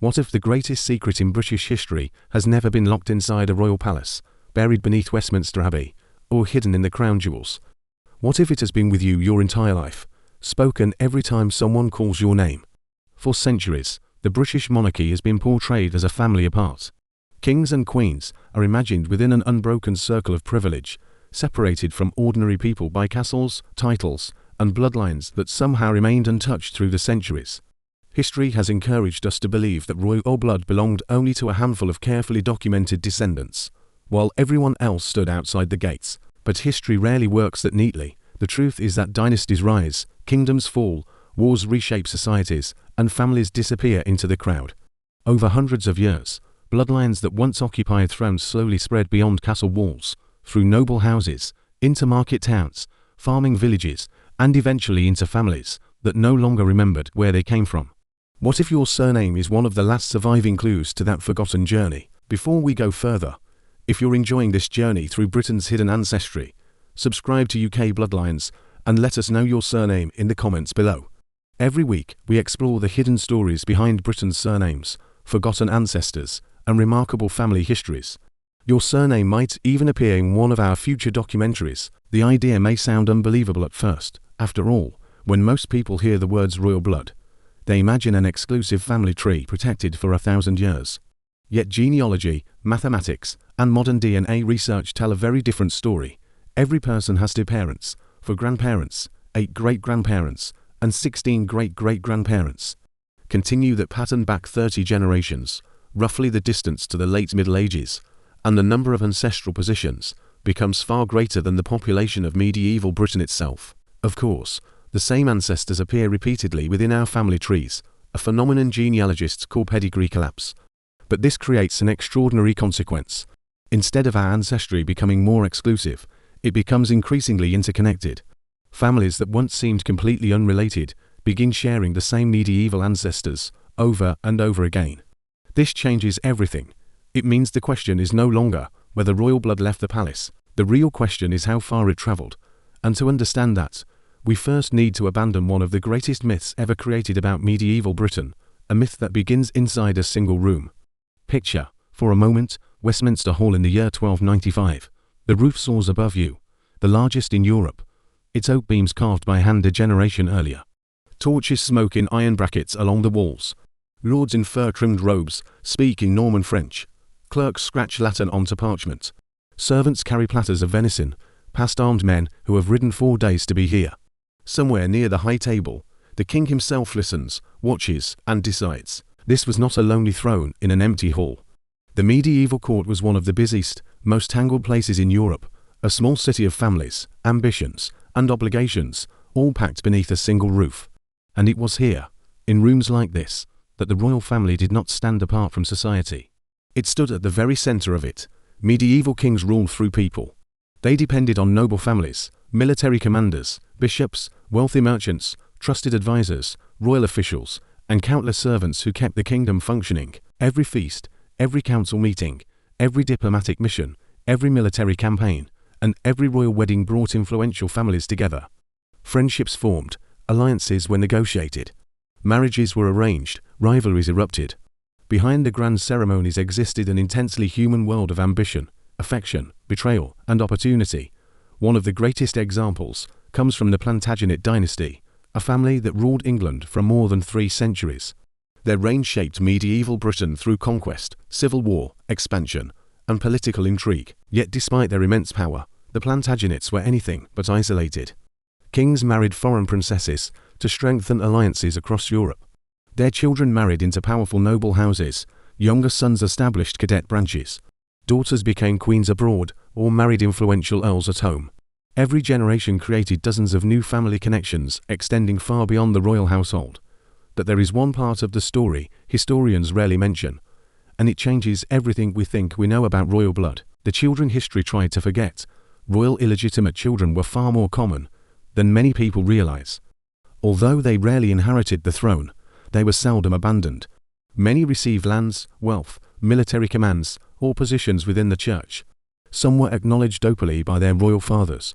What if the greatest secret in British history has never been locked inside a royal palace, buried beneath Westminster Abbey, or hidden in the crown jewels? What if it has been with you your entire life, spoken every time someone calls your name? For centuries, the British monarchy has been portrayed as a family apart. Kings and queens are imagined within an unbroken circle of privilege, separated from ordinary people by castles, titles, and bloodlines that somehow remained untouched through the centuries. History has encouraged us to believe that royal blood belonged only to a handful of carefully documented descendants, while everyone else stood outside the gates. But history rarely works that neatly. The truth is that dynasties rise, kingdoms fall, wars reshape societies, and families disappear into the crowd. Over hundreds of years, bloodlines that once occupied thrones slowly spread beyond castle walls, through noble houses, into market towns, farming villages, and eventually into families that no longer remembered where they came from. What if your surname is one of the last surviving clues to that forgotten journey? Before we go further, if you're enjoying this journey through Britain's hidden ancestry, subscribe to UK Bloodlines and let us know your surname in the comments below. Every week, we explore the hidden stories behind Britain's surnames, forgotten ancestors, and remarkable family histories. Your surname might even appear in one of our future documentaries. The idea may sound unbelievable at first. After all, when most people hear the words royal blood, they imagine an exclusive family tree protected for 1,000 years. Yet genealogy, mathematics, and modern DNA research tell a very different story. Every person has 2 parents, 4 grandparents, 8 great-grandparents, and 16 great-great-grandparents. Continue that pattern back 30 generations, roughly the distance to the late Middle Ages, and the number of ancestral positions becomes far greater than the population of medieval Britain itself. Of course, the same ancestors appear repeatedly within our family trees, a phenomenon genealogists call pedigree collapse. But this creates an extraordinary consequence. Instead of our ancestry becoming more exclusive, it becomes increasingly interconnected. Families that once seemed completely unrelated begin sharing the same medieval ancestors over and over again. This changes everything. It means the question is no longer whether royal blood left the palace. The real question is how far it traveled. And to understand that, we first need to abandon one of the greatest myths ever created about medieval Britain, a myth that begins inside a single room. Picture, for a moment, Westminster Hall in the year 1295. The roof soars above you, the largest in Europe, its oak beams carved by hand a generation earlier. Torches smoke in iron brackets along the walls. Lords in fur-trimmed robes speak in Norman French. Clerks scratch Latin onto parchment. Servants carry platters of venison, past armed men who have ridden 4 days to be here. Somewhere near the high table, the king himself listens, watches, and decides. This was not a lonely throne in an empty hall. The medieval court was one of the busiest, most tangled places in Europe, a small city of families, ambitions, and obligations, all packed beneath a single roof. And it was here, in rooms like this, that the royal family did not stand apart from society. It stood at the very center of it. Medieval kings ruled through people. They depended on noble families, military commanders, bishops, wealthy merchants, trusted advisors, royal officials, and countless servants who kept the kingdom functioning. Every feast, every council meeting, every diplomatic mission, every military campaign, and every royal wedding brought influential families together. Friendships formed, alliances were negotiated, marriages were arranged, rivalries erupted. Behind the grand ceremonies existed an intensely human world of ambition, affection, betrayal, and opportunity. One of the greatest examples comes from the Plantagenet dynasty, a family that ruled England for more than 3 centuries. Their reign shaped medieval Britain through conquest, civil war, expansion, and political intrigue. Yet despite their immense power, the Plantagenets were anything but isolated. Kings married foreign princesses to strengthen alliances across Europe. Their children married into powerful noble houses, younger sons established cadet branches. Daughters became queens abroad or married influential earls at home. Every generation created dozens of new family connections extending far beyond the royal household. But there is one part of the story historians rarely mention, and it changes everything we think we know about royal blood. The children history tried to forget. Royal illegitimate children were far more common than many people realize. Although they rarely inherited the throne, they were seldom abandoned. Many received lands, wealth, military commands, or positions within the church. Some were acknowledged openly by their royal fathers.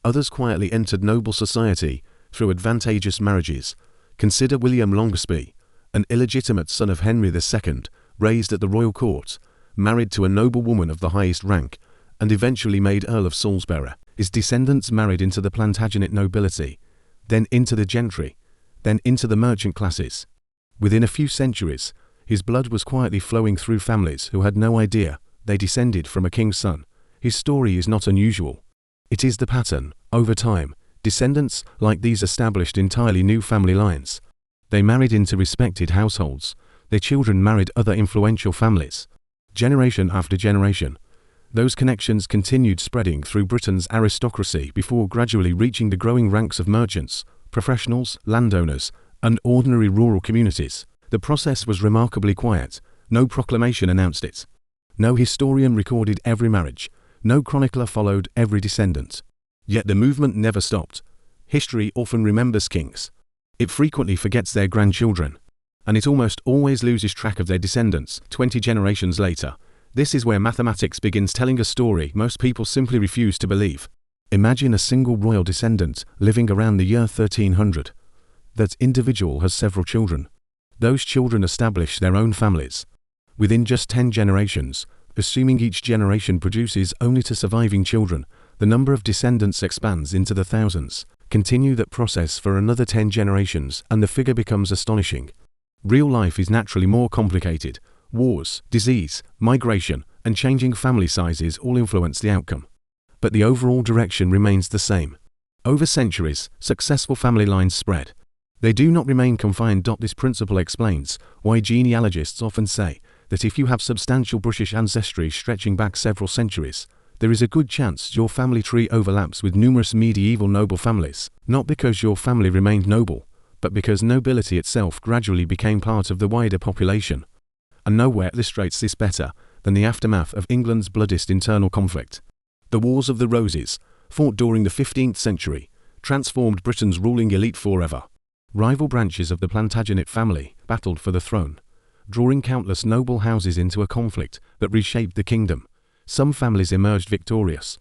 Others quietly entered noble society through advantageous marriages. Consider William Longespee, an illegitimate son of Henry II, raised at the royal court, married to a noble woman of the highest rank, and eventually made Earl of Salisbury. His descendants married into the Plantagenet nobility, then into the gentry, then into the merchant classes. Within a few centuries, his blood was quietly flowing through families who had no idea they descended from a king's son. His story is not unusual. It is the pattern. Over time, descendants like these established entirely new family lines. They married into respected households. Their children married other influential families. Generation after generation, those connections continued spreading through Britain's aristocracy before gradually reaching the growing ranks of merchants, professionals, landowners, and ordinary rural communities. The process was remarkably quiet. No proclamation announced it. No historian recorded every marriage. No chronicler followed every descendant. Yet the movement never stopped. History often remembers kings. It frequently forgets their grandchildren. And it almost always loses track of their descendants 20 generations later. This is where mathematics begins telling a story most people simply refuse to believe. Imagine a single royal descendant living around the year 1300. That individual has several children. Those children establish their own families. Within just 10 generations, assuming each generation produces only two surviving children, the number of descendants expands into the thousands. Continue that process for another 10 generations and the figure becomes astonishing. Real life is naturally more complicated. Wars, disease, migration, and changing family sizes all influence the outcome. But the overall direction remains the same. Over centuries, successful family lines spread. They do not remain confined. This principle explains why genealogists often say that if you have substantial British ancestry stretching back several centuries, there is a good chance your family tree overlaps with numerous medieval noble families, not because your family remained noble, but because nobility itself gradually became part of the wider population. And nowhere illustrates this better than the aftermath of England's bloodiest internal conflict. The Wars of the Roses, fought during the 15th century, transformed Britain's ruling elite forever. Rival branches of the Plantagenet family battled for the throne, drawing countless noble houses into a conflict that reshaped the kingdom. Some families emerged victorious.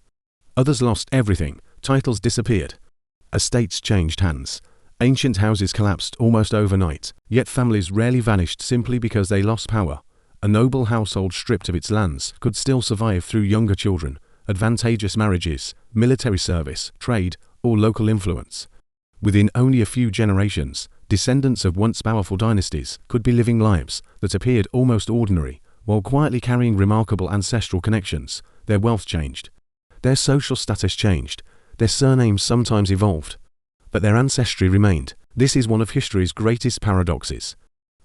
Others lost everything. Titles disappeared. Estates changed hands. Ancient houses collapsed almost overnight, yet families rarely vanished simply because they lost power. A noble household stripped of its lands could still survive through younger children, advantageous marriages, military service, trade, or local influence. Within only a few generations, descendants of once powerful dynasties could be living lives that appeared almost ordinary, while quietly carrying remarkable ancestral connections. Their wealth changed. Their social status changed. Their surnames sometimes evolved. But their ancestry remained. This is one of history's greatest paradoxes.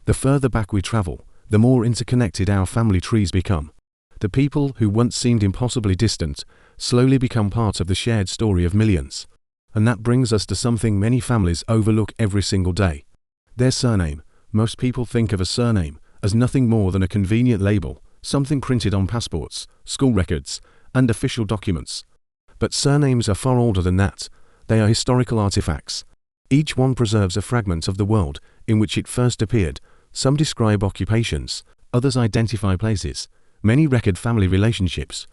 The further back we travel, the more interconnected our family trees become. The people who once seemed impossibly distant slowly become part of the shared story of millions. And that brings us to something many families overlook every single day. Their surname. Most people think of a surname as nothing more than a convenient label, something printed on passports, school records, and official documents. But surnames are far older than that. They are historical artifacts. Each one preserves a fragment of the world in which it first appeared. Some describe occupations, others identify places. Many record family relationships.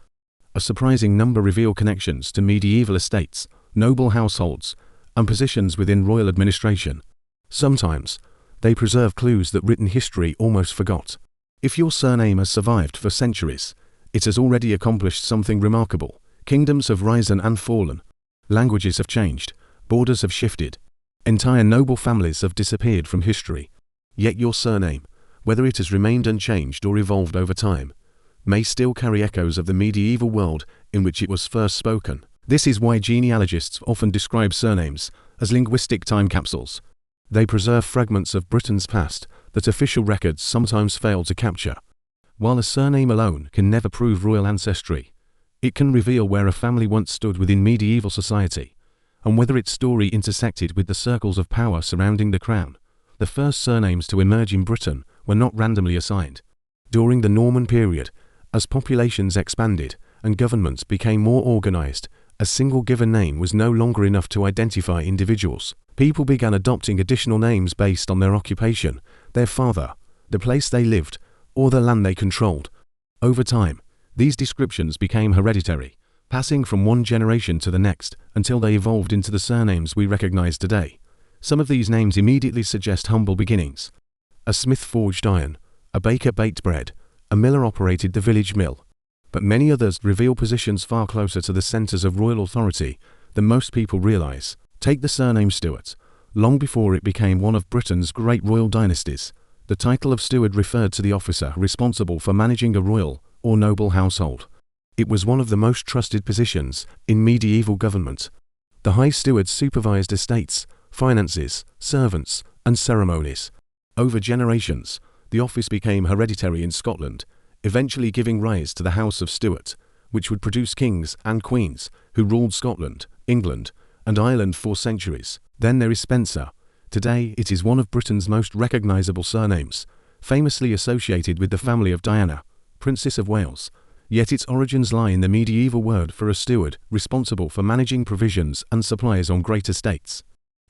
A surprising number reveal connections to medieval estates, noble households, and positions within royal administration. Sometimes, they preserve clues that written history almost forgot. If your surname has survived for centuries, it has already accomplished something remarkable. Kingdoms have risen and fallen. Languages have changed. Borders have shifted. Entire noble families have disappeared from history. Yet your surname, whether it has remained unchanged or evolved over time, may still carry echoes of the medieval world in which it was first spoken. This is why genealogists often describe surnames as linguistic time capsules. They preserve fragments of Britain's past that official records sometimes fail to capture. While a surname alone can never prove royal ancestry, it can reveal where a family once stood within medieval society, and whether its story intersected with the circles of power surrounding the crown. The first surnames to emerge in Britain were not randomly assigned. During the Norman period, as populations expanded and governments became more organized, a single given name was no longer enough to identify individuals. People began adopting additional names based on their occupation, their father, the place they lived, or the land they controlled. Over time, these descriptions became hereditary, passing from one generation to the next until they evolved into the surnames we recognize today. Some of these names immediately suggest humble beginnings. A smith forged iron, a baker baked bread, a miller operated the village mill. But many others reveal positions far closer to the centers of royal authority than most people realize. Take the surname Stuart. Long before it became one of Britain's great royal dynasties, the title of steward referred to the officer responsible for managing a royal or noble household. It was one of the most trusted positions in medieval government. The high steward supervised estates, finances, servants, and ceremonies. Over generations, the office became hereditary in Scotland, eventually giving rise to the House of Stuart, which would produce kings and queens who ruled Scotland, England, and Ireland for centuries. Then there is Spencer. Today it is one of Britain's most recognizable surnames, famously associated with the family of Diana, Princess of Wales. Yet its origins lie in the medieval word for a steward responsible for managing provisions and supplies on great estates.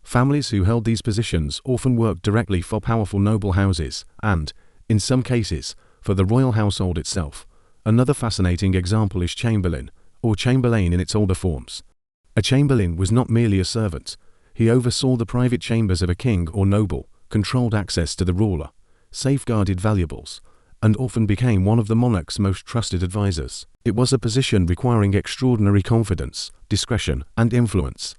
Families who held these positions often worked directly for powerful noble houses and, in some cases, for the royal household itself. Another fascinating example is Chamberlain, or Chamberlain in its older forms. A chamberlain was not merely a servant. He oversaw the private chambers of a king or noble, controlled access to the ruler, safeguarded valuables, and often became one of the monarch's most trusted advisors. It was a position requiring extraordinary confidence, discretion, and influence.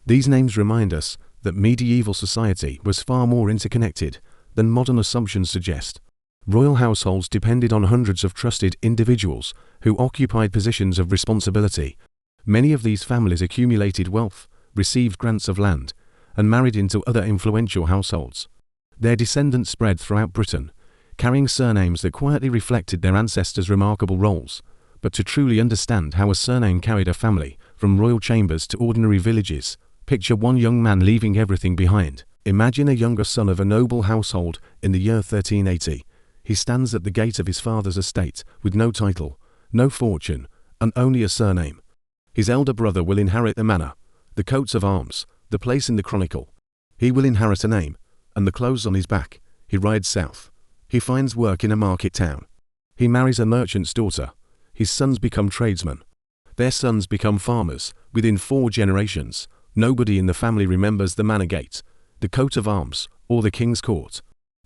These names remind us that medieval society was far more interconnected than modern assumptions suggest. Royal households depended on hundreds of trusted individuals who occupied positions of responsibility. Many of these families accumulated wealth, received grants of land, and married into other influential households. Their descendants spread throughout Britain, carrying surnames that quietly reflected their ancestors' remarkable roles. But to truly understand how a surname carried a family from royal chambers to ordinary villages, picture one young man leaving everything behind. Imagine a younger son of a noble household in the year 1380. He stands at the gate of his father's estate with no title, no fortune, and only a surname. His elder brother will inherit the manor, the coats of arms, the place in the chronicle. He will inherit a name, and the clothes on his back. He rides south. He finds work in a market town. He marries a merchant's daughter. His sons become tradesmen. Their sons become farmers. Within 4 generations, nobody in the family remembers the manor gate, the coat of arms, or the king's court.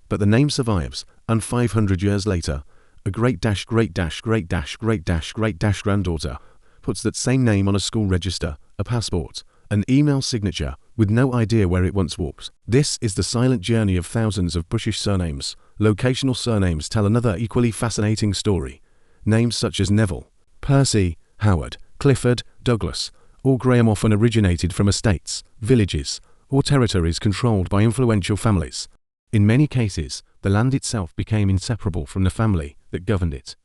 But the name survives, and 500 years later, a great-great-great-great-great-granddaughter puts that same name on a school register, a passport, an email signature, with no idea where it once walked. This is the silent journey of thousands of British surnames. Locational surnames tell another equally fascinating story. Names such as Neville, Percy, Howard, Clifford, Douglas, or Graham often originated from estates, villages, or territories controlled by influential families. In many cases, the land itself became inseparable from the family that governed it.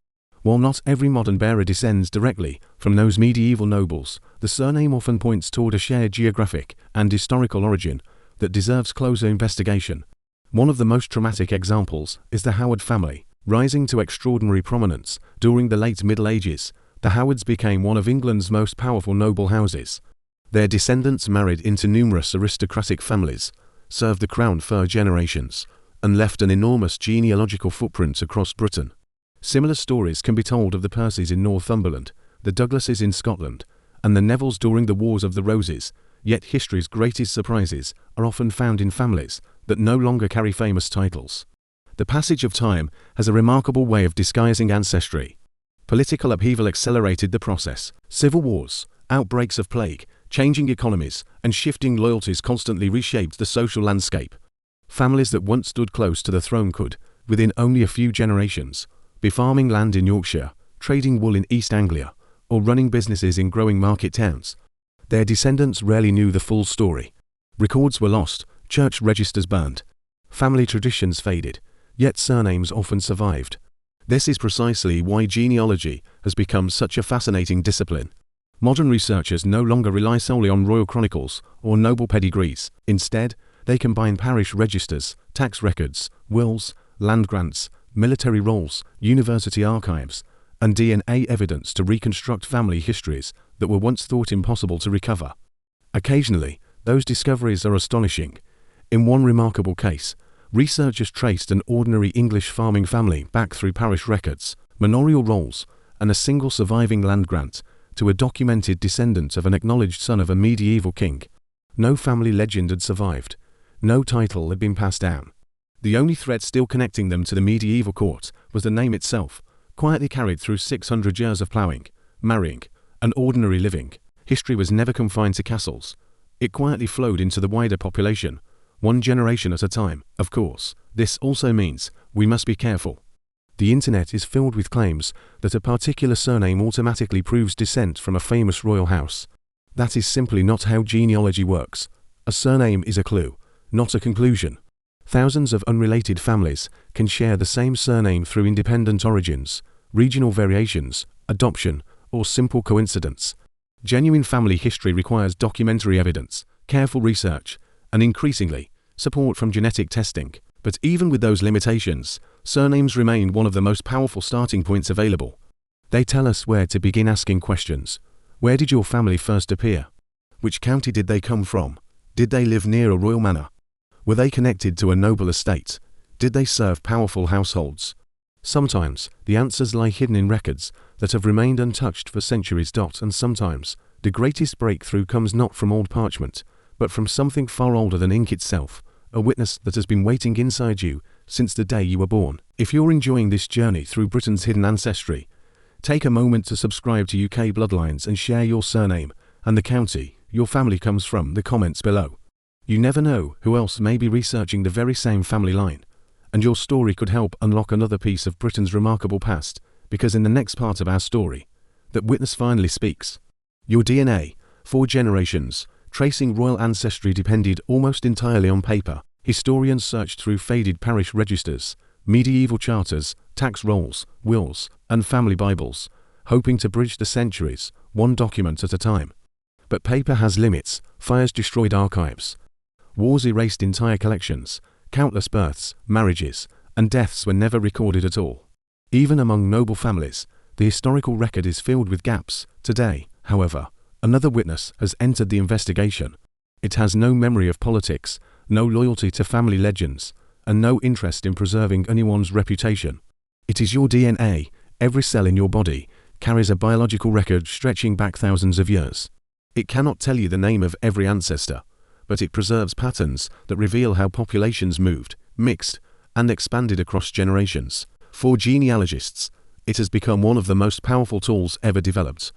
While not every modern bearer descends directly from those medieval nobles, the surname often points toward a shared geographic and historical origin that deserves closer investigation. One of the most dramatic examples is the Howard family. Rising to extraordinary prominence during the late Middle Ages, the Howards became one of England's most powerful noble houses. Their descendants married into numerous aristocratic families, served the crown for generations, and left an enormous genealogical footprint across Britain. Similar stories can be told of the Percys in Northumberland, the Douglases in Scotland, and the Nevilles during the Wars of the Roses, yet history's greatest surprises are often found in families that no longer carry famous titles. The passage of time has a remarkable way of disguising ancestry. Political upheaval accelerated the process. Civil wars, outbreaks of plague, changing economies, and shifting loyalties constantly reshaped the social landscape. Families that once stood close to the throne could, within only a few generations, be farming land in Yorkshire, trading wool in East Anglia, or running businesses in growing market towns. Their descendants rarely knew the full story. Records were lost, church registers burned, family traditions faded, yet surnames often survived. This is precisely why genealogy has become such a fascinating discipline. Modern researchers no longer rely solely on royal chronicles or noble pedigrees. Instead, they combine parish registers, tax records, wills, land grants, military rolls, university archives, and DNA evidence to reconstruct family histories that were once thought impossible to recover. Occasionally, those discoveries are astonishing. In one remarkable case, researchers traced an ordinary English farming family back through parish records, manorial rolls, and a single surviving land grant to a documented descendant of an acknowledged son of a medieval king. No family legend had survived. No title had been passed down. The only thread still connecting them to the medieval court was the name itself, quietly carried through 600 years of ploughing, marrying, and ordinary living. History was never confined to castles. It quietly flowed into the wider population, one generation at a time. Of course, this also means we must be careful. The internet is filled with claims that a particular surname automatically proves descent from a famous royal house. That is simply not how genealogy works. A surname is a clue, not a conclusion. Thousands of unrelated families can share the same surname through independent origins, regional variations, adoption, or simple coincidence. Genuine family history requires documentary evidence, careful research, and increasingly, support from genetic testing. But even with those limitations, surnames remain one of the most powerful starting points available. They tell us where to begin asking questions. Where did your family first appear? Which county did they come from? Did they live near a royal manor? Were they connected to a noble estate? Did they serve powerful households? Sometimes, the answers lie hidden in records that have remained untouched for centuries. And sometimes, the greatest breakthrough comes not from old parchment, but from something far older than ink itself, a witness that has been waiting inside you since the day you were born. If you're enjoying this journey through Britain's hidden ancestry, take a moment to subscribe to UK Bloodlines and share your surname and the county your family comes from in the comments below. You never know who else may be researching the very same family line, and your story could help unlock another piece of Britain's remarkable past, because in the next part of our story, that witness finally speaks. Your DNA, 4 generations, tracing royal ancestry depended almost entirely on paper. Historians searched through faded parish registers, medieval charters, tax rolls, wills, and family Bibles, hoping to bridge the centuries, one document at a time. But paper has limits. Fires destroyed archives. Wars erased entire collections. Countless births, marriages, and deaths were never recorded at all. Even among noble families, the historical record is filled with gaps. Today, however, another witness has entered the investigation. It has no memory of politics, no loyalty to family legends, and no interest in preserving anyone's reputation. It is your DNA. Every cell in your body carries a biological record stretching back thousands of years. It cannot tell you the name of every ancestor, but it preserves patterns that reveal how populations moved, mixed, and expanded across generations. For genealogists, it has become one of the most powerful tools ever developed.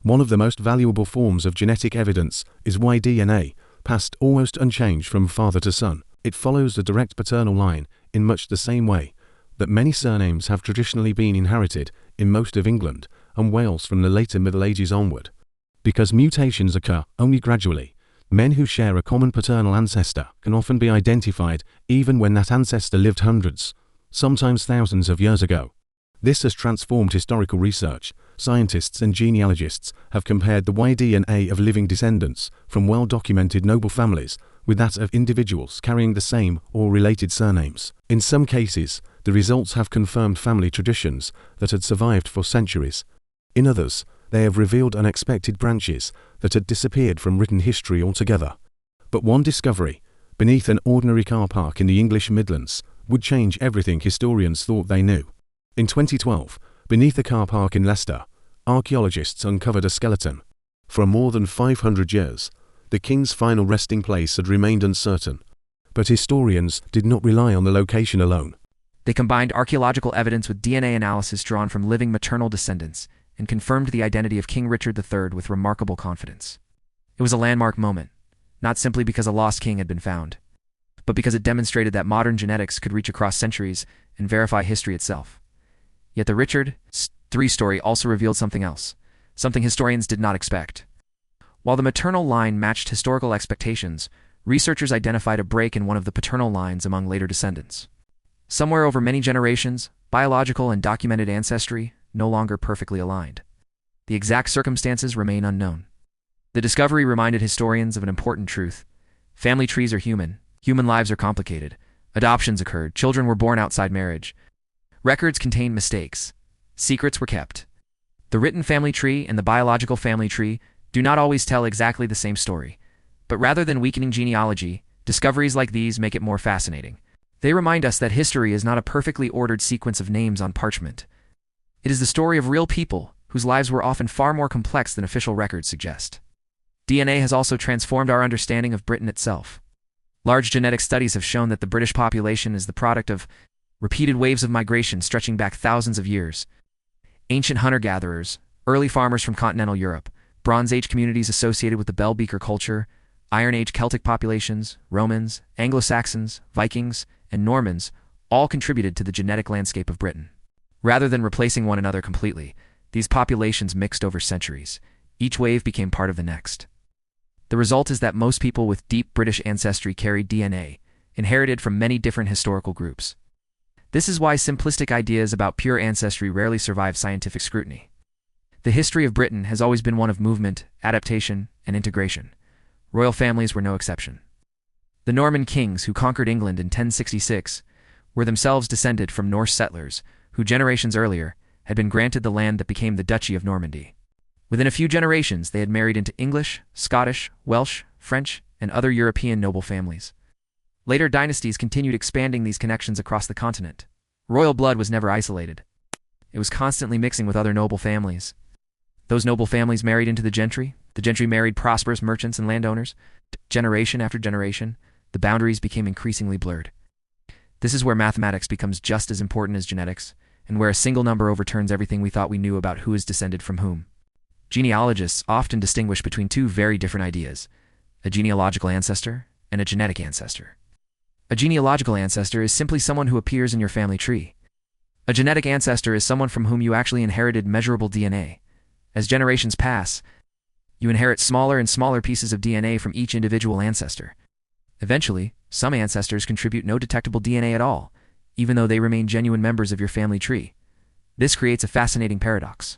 One of the most valuable forms of genetic evidence is why DNA, passed almost unchanged from father to son. It follows the direct paternal line in much the same way that many surnames have traditionally been inherited in most of England and Wales from the later Middle Ages onward. Because mutations occur only gradually, men who share a common paternal ancestor can often be identified even when that ancestor lived hundreds, sometimes thousands of years ago. This has transformed historical research. Scientists and genealogists have compared the y-DNA of living descendants from well-documented noble families with that of individuals carrying the same or related surnames. In some cases, the results have confirmed family traditions that had survived for centuries. In others, they have revealed unexpected branches that had disappeared from written history altogether. But one discovery, beneath an ordinary car park in the English Midlands, would change everything historians thought they knew. In 2012, beneath a car park in Leicester, archaeologists uncovered a skeleton. For more than 500 years, the king's final resting place had remained uncertain. But historians did not rely on the location alone. They combined archaeological evidence with DNA analysis drawn from living maternal descendants, and confirmed the identity of King Richard III with remarkable confidence. It was a landmark moment, not simply because a lost king had been found, but because it demonstrated that modern genetics could reach across centuries and verify history itself. Yet the Richard III story also revealed something else, something historians did not expect. While the maternal line matched historical expectations, researchers identified a break in one of the paternal lines among later descendants. Somewhere over many generations, biological and documented ancestry no longer perfectly aligned. The exact circumstances remain unknown. The discovery reminded historians of an important truth. Family trees are human. Human lives are complicated. Adoptions occurred. Children were born outside marriage. Records contained mistakes. Secrets were kept. The written family tree and the biological family tree do not always tell exactly the same story. But rather than weakening genealogy, discoveries like these make it more fascinating. They remind us that history is not a perfectly ordered sequence of names on parchment. It is the story of real people, whose lives were often far more complex than official records suggest. DNA has also transformed our understanding of Britain itself. Large genetic studies have shown that the British population is the product of repeated waves of migration stretching back thousands of years. Ancient hunter-gatherers, early farmers from continental Europe, Bronze Age communities associated with the Bell Beaker culture, Iron Age Celtic populations, Romans, Anglo-Saxons, Vikings, and Normans all contributed to the genetic landscape of Britain. Rather than replacing one another completely, these populations mixed over centuries. Each wave became part of the next. The result is that most people with deep British ancestry carry DNA, inherited from many different historical groups. This is why simplistic ideas about pure ancestry rarely survive scientific scrutiny. The history of Britain has always been one of movement, adaptation, and integration. Royal families were no exception. The Norman kings who conquered England in 1066 were themselves descended from Norse settlers who generations earlier had been granted the land that became the Duchy of Normandy. Within a few generations, they had married into English, Scottish, Welsh, French, and other European noble families. Later dynasties continued expanding these connections across the continent. Royal blood was never isolated. It was constantly mixing with other noble families. Those noble families married into the gentry married prosperous merchants and landowners. Generation after generation, the boundaries became increasingly blurred. This is where mathematics becomes just as important as genetics, and where a single number overturns everything we thought we knew about who is descended from whom. Genealogists often distinguish between two very different ideas: a genealogical ancestor and a genetic ancestor. A genealogical ancestor is simply someone who appears in your family tree. A genetic ancestor is someone from whom you actually inherited measurable DNA. As generations pass, you inherit smaller and smaller pieces of DNA from each individual ancestor. Eventually, some ancestors contribute no detectable DNA at all, even though they remain genuine members of your family tree. This creates a fascinating paradox.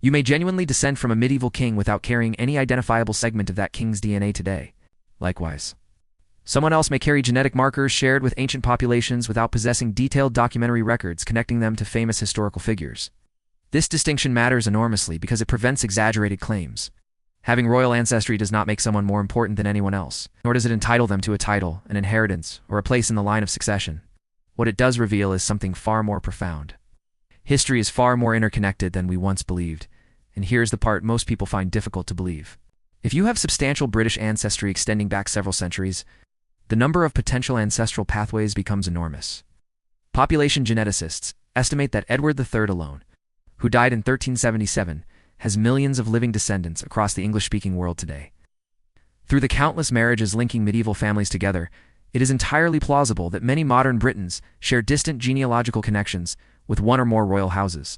You may genuinely descend from a medieval king without carrying any identifiable segment of that king's DNA today. Likewise, someone else may carry genetic markers shared with ancient populations without possessing detailed documentary records connecting them to famous historical figures. This distinction matters enormously because it prevents exaggerated claims. Having royal ancestry does not make someone more important than anyone else, nor does it entitle them to a title, an inheritance, or a place in the line of succession. What it does reveal is something far more profound. History is far more interconnected than we once believed, and here's the part most people find difficult to believe. If you have substantial British ancestry extending back several centuries, the number of potential ancestral pathways becomes enormous. Population geneticists estimate that Edward III alone, who died in 1377, has millions of living descendants across the English-speaking world today. Through the countless marriages linking medieval families together, it is entirely plausible that many modern Britons share distant genealogical connections with one or more royal houses.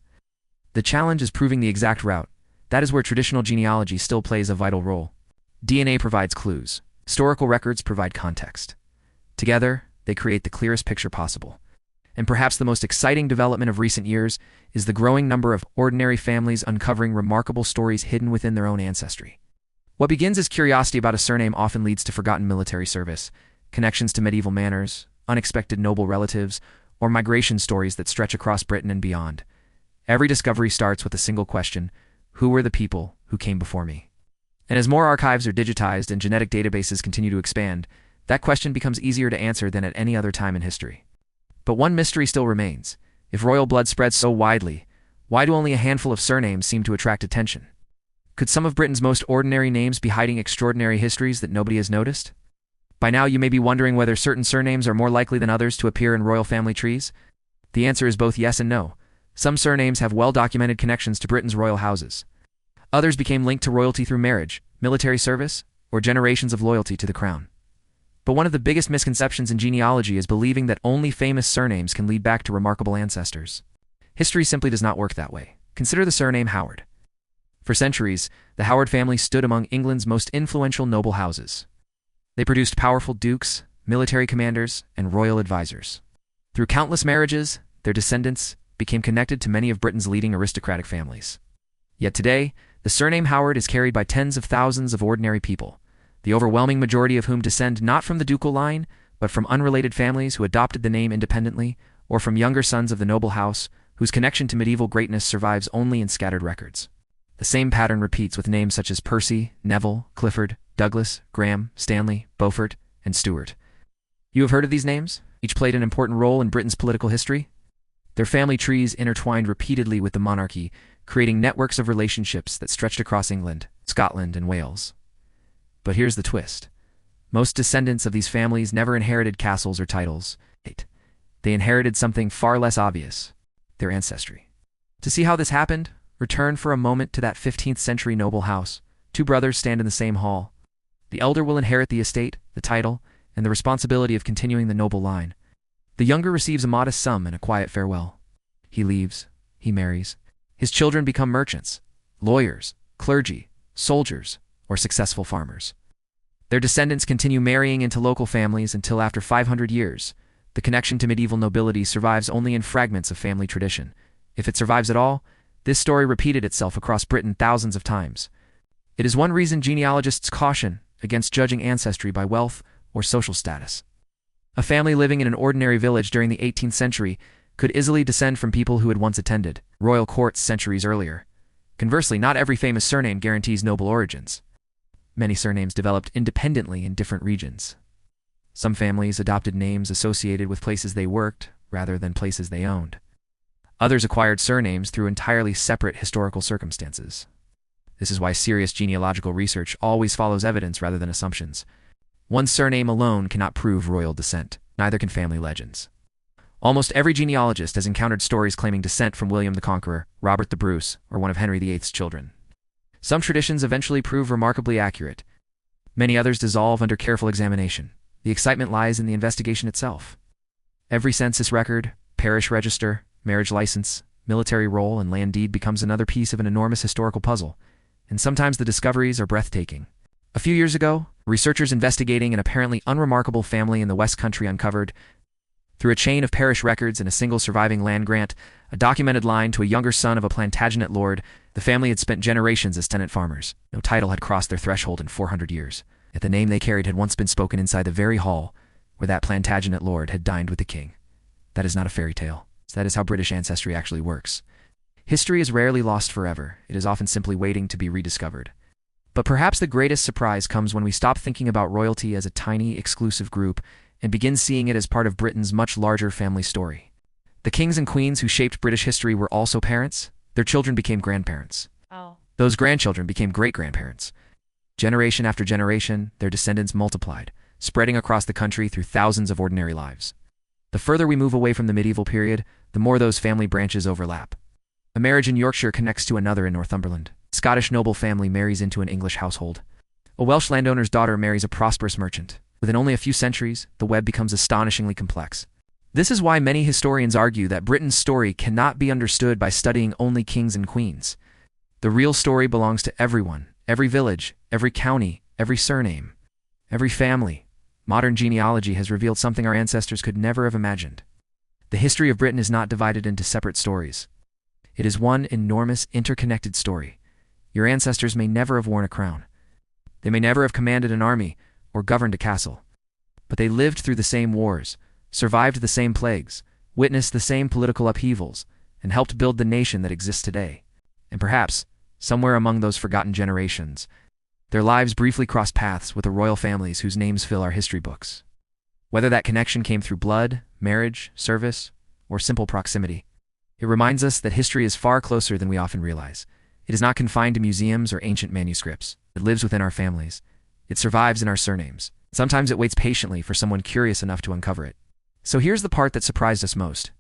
The challenge is proving the exact route. That is where traditional genealogy still plays a vital role. DNA provides clues. Historical records provide context. Together, they create the clearest picture possible. And perhaps the most exciting development of recent years is the growing number of ordinary families uncovering remarkable stories hidden within their own ancestry. What begins as curiosity about a surname often leads to forgotten military service, connections to medieval manners, unexpected noble relatives, or migration stories that stretch across Britain and beyond. Every discovery starts with a single question: who were the people who came before me? And as more archives are digitized and genetic databases continue to expand, that question becomes easier to answer than at any other time in history. But one mystery still remains. If royal blood spreads so widely, why do only a handful of surnames seem to attract attention? Could some of Britain's most ordinary names be hiding extraordinary histories that nobody has noticed? By now you may be wondering whether certain surnames are more likely than others to appear in royal family trees. The answer is both yes and no. Some surnames have well-documented connections to Britain's royal houses. Others became linked to royalty through marriage, military service, or generations of loyalty to the crown. But one of the biggest misconceptions in genealogy is believing that only famous surnames can lead back to remarkable ancestors. History simply does not work that way. Consider the surname Howard. For centuries, the Howard family stood among England's most influential noble houses. They produced powerful dukes, military commanders, and royal advisors. Through countless marriages, their descendants became connected to many of Britain's leading aristocratic families. Yet today, the surname Howard is carried by tens of thousands of ordinary people, the overwhelming majority of whom descend not from the ducal line, but from unrelated families who adopted the name independently, or from younger sons of the noble house, whose connection to medieval greatness survives only in scattered records. The same pattern repeats with names such as Percy, Neville, Clifford, Douglas, Graham, Stanley, Beaufort, and Stuart. You have heard of these names? Each played an important role in Britain's political history. Their family trees intertwined repeatedly with the monarchy, creating networks of relationships that stretched across England, Scotland, and Wales. But here's the twist. Most descendants of these families never inherited castles or titles. They inherited something far less obvious: their ancestry. To see how this happened, return for a moment to that 15th century noble house. Two brothers stand in the same hall. The elder will inherit the estate, the title, and the responsibility of continuing the noble line. The younger receives a modest sum and a quiet farewell. He leaves, he marries. His children become merchants, lawyers, clergy, soldiers, or successful farmers. Their descendants continue marrying into local families until after 500 years. The connection to medieval nobility survives only in fragments of family tradition. If it survives at all, this story repeated itself across Britain thousands of times. It is one reason genealogists caution against judging ancestry by wealth or social status. A family living in an ordinary village during the 18th century could easily descend from people who had once attended royal courts centuries earlier. Conversely, not every famous surname guarantees noble origins. Many surnames developed independently in different regions. Some families adopted names associated with places they worked rather than places they owned. Others acquired surnames through entirely separate historical circumstances. This is why serious genealogical research always follows evidence rather than assumptions. One surname alone cannot prove royal descent, neither can family legends. Almost every genealogist has encountered stories claiming descent from William the Conqueror, Robert the Bruce, or one of Henry VIII's children. Some traditions eventually prove remarkably accurate. Many others dissolve under careful examination. The excitement lies in the investigation itself. Every census record, parish register, marriage license, military roll, and land deed becomes another piece of an enormous historical puzzle, and sometimes the discoveries are breathtaking. A few years ago, researchers investigating an apparently unremarkable family in the West Country uncovered, through a chain of parish records and a single surviving land grant, a documented line to a younger son of a Plantagenet lord. The family had spent generations as tenant farmers. No title had crossed their threshold in 400 years. Yet the name they carried had once been spoken inside the very hall where that Plantagenet lord had dined with the king. That is not a fairy tale. That is how British ancestry actually works. History is rarely lost forever. It is often simply waiting to be rediscovered. But perhaps the greatest surprise comes when we stop thinking about royalty as a tiny, exclusive group and begin seeing it as part of Britain's much larger family story. The kings and queens who shaped British history were also parents. Their children became grandparents. Those grandchildren became great-grandparents. Generation after generation, their descendants multiplied, spreading across the country through thousands of ordinary lives. The further we move away from the medieval period, the more those family branches overlap. A marriage in Yorkshire connects to another in Northumberland. A Scottish noble family marries into an English household. A Welsh landowner's daughter marries a prosperous merchant. Within only a few centuries, the web becomes astonishingly complex. This is why many historians argue that Britain's story cannot be understood by studying only kings and queens. The real story belongs to everyone, every village, every county, every surname, every family. Modern genealogy has revealed something our ancestors could never have imagined. The history of Britain is not divided into separate stories. It is one enormous, interconnected story. Your ancestors may never have worn a crown. They may never have commanded an army or governed a castle. But they lived through the same wars, survived the same plagues, witnessed the same political upheavals, and helped build the nation that exists today. And perhaps, somewhere among those forgotten generations, their lives briefly crossed paths with the royal families whose names fill our history books. Whether that connection came through blood, marriage, service, or simple proximity, it reminds us that history is far closer than we often realize. It is not confined to museums or ancient manuscripts. It lives within our families. It survives in our surnames. Sometimes it waits patiently for someone curious enough to uncover it. So here's the part that surprised us most.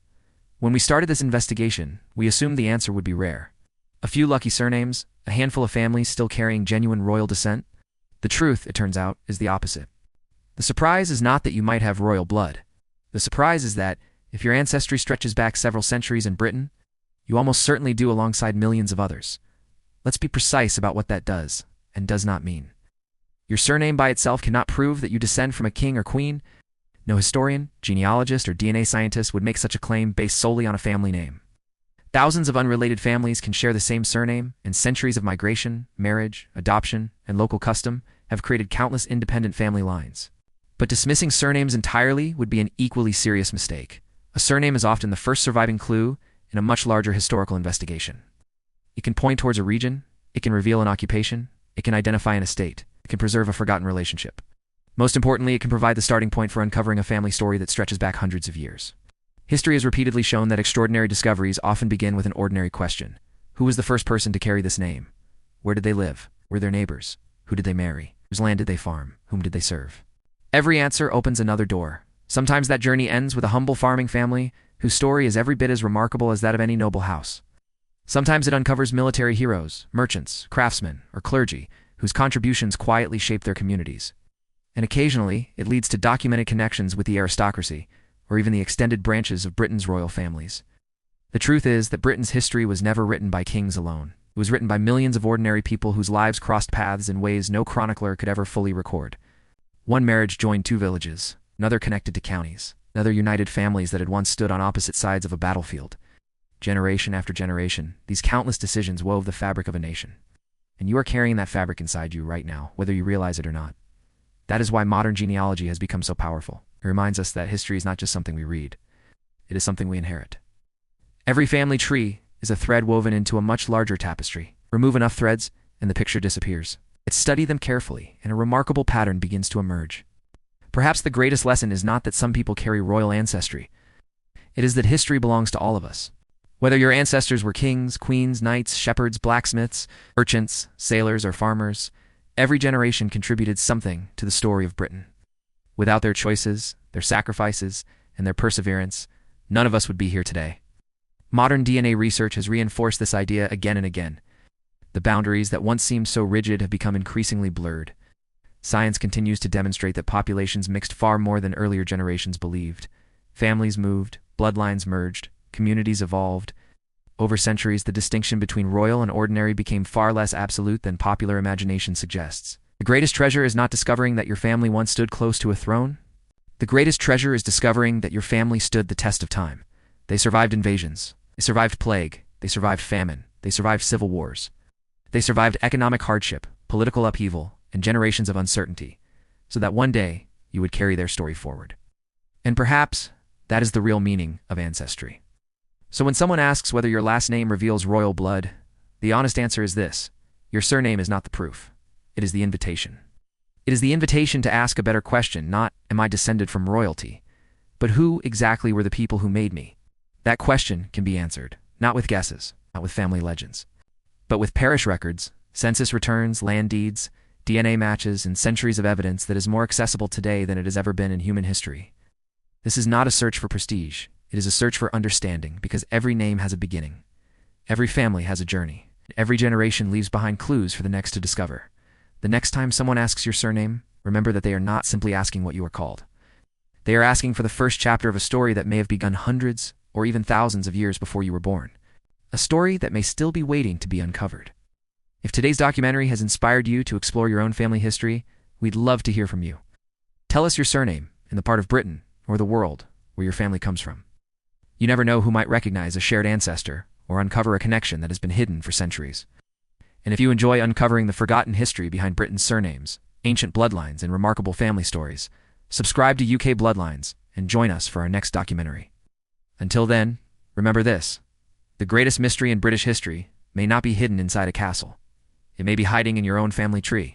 When we started this investigation, we assumed the answer would be rare. A few lucky surnames, a handful of families still carrying genuine royal descent. The truth, it turns out, is the opposite. The surprise is not that you might have royal blood. The surprise is that, if your ancestry stretches back several centuries in Britain, you almost certainly do alongside millions of others. Let's be precise about what that does, and does not mean. Your surname by itself cannot prove that you descend from a king or queen. No historian, genealogist, or DNA scientist would make such a claim based solely on a family name. Thousands of unrelated families can share the same surname, and centuries of migration, marriage, adoption, and local custom have created countless independent family lines. But dismissing surnames entirely would be an equally serious mistake. A surname is often the first surviving clue in a much larger historical investigation. It can point towards a region, it can reveal an occupation, it can identify an estate, it can preserve a forgotten relationship. Most importantly, it can provide the starting point for uncovering a family story that stretches back hundreds of years. History has repeatedly shown that extraordinary discoveries often begin with an ordinary question. Who was the first person to carry this name? Where did they live? Were their neighbors? Who did they marry? Whose land did they farm? Whom did they serve? Every answer opens another door. Sometimes that journey ends with a humble farming family whose story is every bit as remarkable as that of any noble house. Sometimes it uncovers military heroes, merchants, craftsmen, or clergy whose contributions quietly shape their communities. And occasionally, it leads to documented connections with the aristocracy, or even the extended branches of Britain's royal families. The truth is that Britain's history was never written by kings alone. It was written by millions of ordinary people whose lives crossed paths in ways no chronicler could ever fully record. One marriage joined two villages, another connected to counties, another united families that had once stood on opposite sides of a battlefield. Generation after generation, these countless decisions wove the fabric of a nation. And you are carrying that fabric inside you right now, whether you realize it or not. That is why modern genealogy has become so powerful. It reminds us that history is not just something we read. It is something we inherit. Every family tree is a thread woven into a much larger tapestry. Remove enough threads, and the picture disappears. Yet study them carefully, and a remarkable pattern begins to emerge. Perhaps the greatest lesson is not that some people carry royal ancestry. It is that history belongs to all of us. Whether your ancestors were kings, queens, knights, shepherds, blacksmiths, merchants, sailors, or farmers, every generation contributed something to the story of Britain. Without their choices, their sacrifices, and their perseverance, none of us would be here today. Modern DNA research has reinforced this idea again and again. The boundaries that once seemed so rigid have become increasingly blurred. Science continues to demonstrate that populations mixed far more than earlier generations believed. Families moved, bloodlines merged, communities evolved. Over centuries, the distinction between royal and ordinary became far less absolute than popular imagination suggests. The greatest treasure is not discovering that your family once stood close to a throne. The greatest treasure is discovering that your family stood the test of time. They survived invasions. They survived plague. They survived famine. They survived civil wars. They survived economic hardship, political upheaval, and generations of uncertainty, so that one day you would carry their story forward. And perhaps that is the real meaning of ancestry. So when someone asks whether your last name reveals royal blood, the honest answer is this: your surname is not the proof. It is the invitation. It is the invitation to ask a better question, not, am I descended from royalty, but who exactly were the people who made me? That question can be answered, not with guesses, not with family legends, but with parish records, census returns, land deeds, DNA matches, and centuries of evidence that is more accessible today than it has ever been in human history. This is not a search for prestige. It is a search for understanding, because every name has a beginning. Every family has a journey. Every generation leaves behind clues for the next to discover. The next time someone asks your surname, remember that they are not simply asking what you are called. They are asking for the first chapter of a story that may have begun hundreds or even thousands of years before you were born. A story that may still be waiting to be uncovered. If today's documentary has inspired you to explore your own family history, we'd love to hear from you. Tell us your surname in the part of Britain or the world where your family comes from. You never know who might recognize a shared ancestor or uncover a connection that has been hidden for centuries. And if you enjoy uncovering the forgotten history behind Britain's surnames, ancient bloodlines, and remarkable family stories, subscribe to UK Bloodlines and join us for our next documentary. Until then, remember this: the greatest mystery in British history may not be hidden inside a castle. It may be hiding in your own family tree.